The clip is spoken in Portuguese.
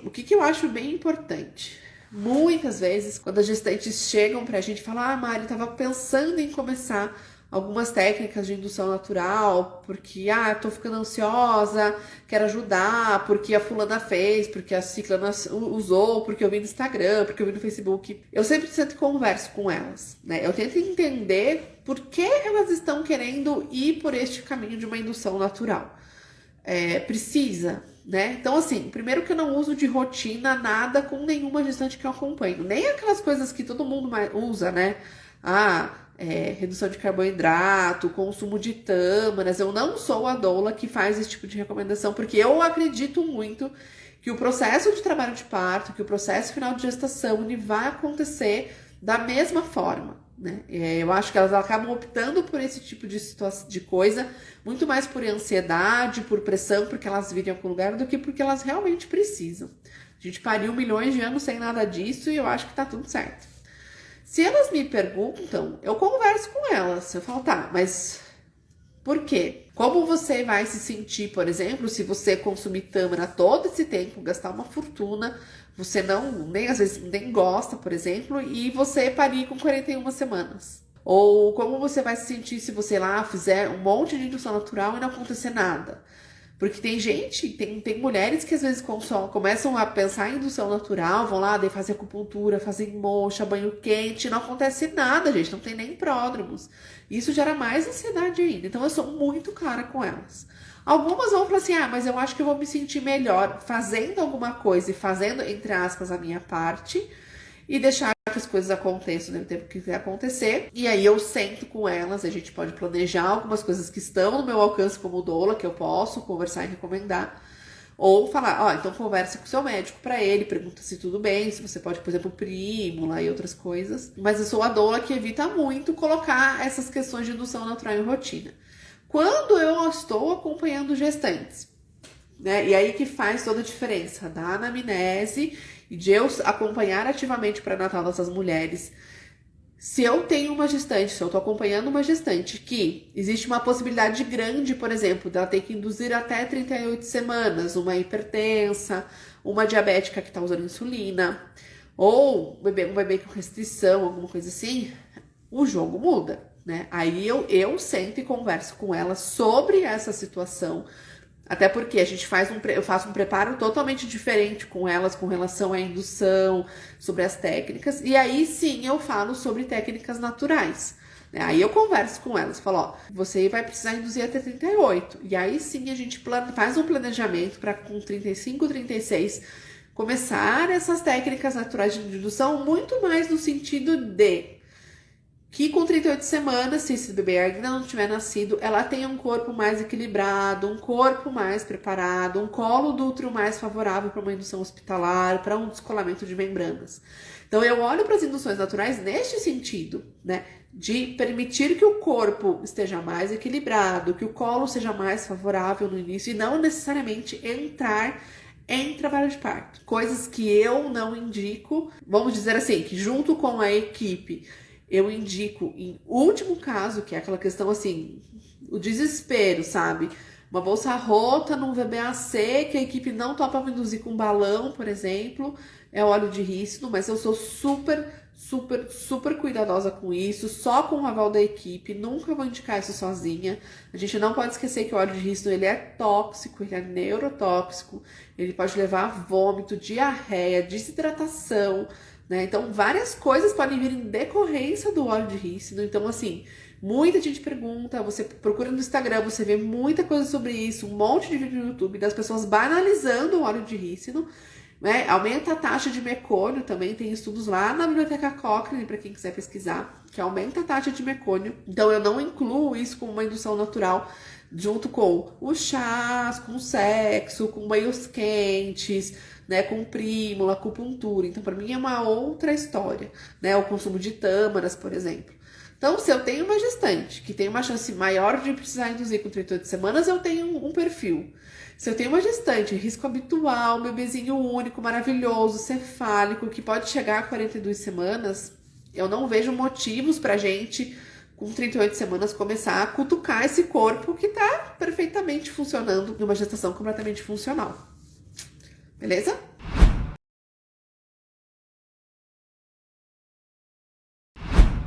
O que eu acho bem importante? Muitas vezes, quando as gestantes chegam pra gente e falam, ah, Mari, eu tava pensando em começar algumas técnicas de indução natural, porque, tô ficando ansiosa, quero ajudar, porque a fulana fez, porque a ciclana usou, porque eu vi no Instagram, porque eu vi no Facebook. Eu sempre sento e converso com elas, né? Eu tento entender por que elas estão querendo ir por este caminho de uma indução natural. Precisa, né? Então, assim, primeiro que eu não uso de rotina nada com nenhuma gestante que eu acompanho. Nem aquelas coisas que todo mundo usa, né? Redução de carboidrato, consumo de tâmaras. Eu não sou a doula que faz esse tipo de recomendação, porque eu acredito muito que o processo de trabalho de parto, que o processo final de gestação, ele vai acontecer da mesma forma, né? Eu acho que elas acabam optando por esse tipo de coisa, muito mais por ansiedade, por pressão, porque elas vivem em algum lugar, do que porque elas realmente precisam. A gente pariu milhões de anos sem nada disso e eu acho que tá tudo certo. Se elas me perguntam, eu converso com elas. Eu falo, tá, mas por quê? Como você vai se sentir, por exemplo, se você consumir tâmara todo esse tempo, gastar uma fortuna, você às vezes nem gosta, por exemplo, e você parir com 41 semanas? Ou como você vai se sentir se você lá fizer um monte de indução natural e não acontecer nada? Porque tem mulheres que às vezes começam a pensar em indução natural, vão lá, daí fazer acupuntura, fazem moxa, banho quente, não acontece nada, gente, não tem nem pródromos. Isso gera mais ansiedade ainda. Então eu sou muito clara com elas. Algumas vão falar assim, mas eu acho que eu vou me sentir melhor fazendo alguma coisa e fazendo, entre aspas, a minha parte, e deixar que as coisas aconteçam no tempo que quiser acontecer. E aí eu sento com elas, a gente pode planejar algumas coisas que estão no meu alcance como doula, que eu posso conversar e recomendar. Ou falar, então conversa com o seu médico para ele, pergunta se tudo bem, se você pode, por exemplo, prímula e outras coisas. Mas eu sou a doula que evita muito colocar essas questões de indução natural em rotina. Quando eu estou acompanhando gestantes, né? E aí que faz toda a diferença da anamnese e de eu acompanhar ativamente o pré-natal dessas mulheres. Se eu tenho uma gestante, se eu tô acompanhando uma gestante que existe uma possibilidade grande, por exemplo, dela ter que induzir até 38 semanas, uma hipertensa, uma diabética que tá usando insulina, ou um bebê com restrição, alguma coisa assim, o jogo muda, né? Aí eu sento e converso com ela sobre essa situação. Até porque eu faço um preparo totalmente diferente com elas com relação à indução, sobre as técnicas. E aí sim eu falo sobre técnicas naturais. Aí eu converso com elas, falo, você vai precisar induzir até 38. E aí sim a gente faz um planejamento para com 35, 36 começar essas técnicas naturais de indução, muito mais no sentido de que com 38 semanas, se esse bebê ainda não tiver nascido, ela tenha um corpo mais equilibrado, um corpo mais preparado, um colo do útero mais favorável para uma indução hospitalar, para um descolamento de membranas. Então eu olho para as induções naturais neste sentido, né? De permitir que o corpo esteja mais equilibrado, que o colo seja mais favorável no início e não necessariamente entrar em trabalho de parto. Coisas que eu não indico, vamos dizer assim, que junto com a equipe eu indico em último caso, que é aquela questão assim, o desespero, sabe? Uma bolsa rota num VBAC que a equipe não topa induzir com balão, por exemplo, é óleo de rícino, mas eu sou super cuidadosa com isso, só com o aval da equipe, nunca vou indicar isso sozinha. A gente não pode esquecer que o óleo de rícino, ele é tóxico, ele é neurotóxico, ele pode levar a vômito, diarreia, desidratação, né? Então, várias coisas podem vir em decorrência do óleo de rícino. Então, assim, muita gente pergunta, você procura no Instagram, você vê muita coisa sobre isso, um monte de vídeo no YouTube das pessoas banalizando o óleo de rícino, né? Aumenta a taxa de mecônio também, tem estudos lá na Biblioteca Cochrane, para quem quiser pesquisar, que aumenta a taxa de mecônio. Então, eu não incluo isso como uma indução natural junto com os chás, com o sexo, com banhos quentes, né, com prímula, acupuntura. Então, para mim é uma outra história, né? O consumo de tâmaras, por exemplo. Então, se eu tenho uma gestante que tem uma chance maior de precisar induzir com 38 semanas, eu tenho um perfil. Se eu tenho uma gestante, risco habitual, bebezinho único, maravilhoso, cefálico, que pode chegar a 42 semanas, eu não vejo motivos pra gente, com 38 semanas, começar a cutucar esse corpo que tá perfeitamente funcionando numa gestação completamente funcional. Beleza?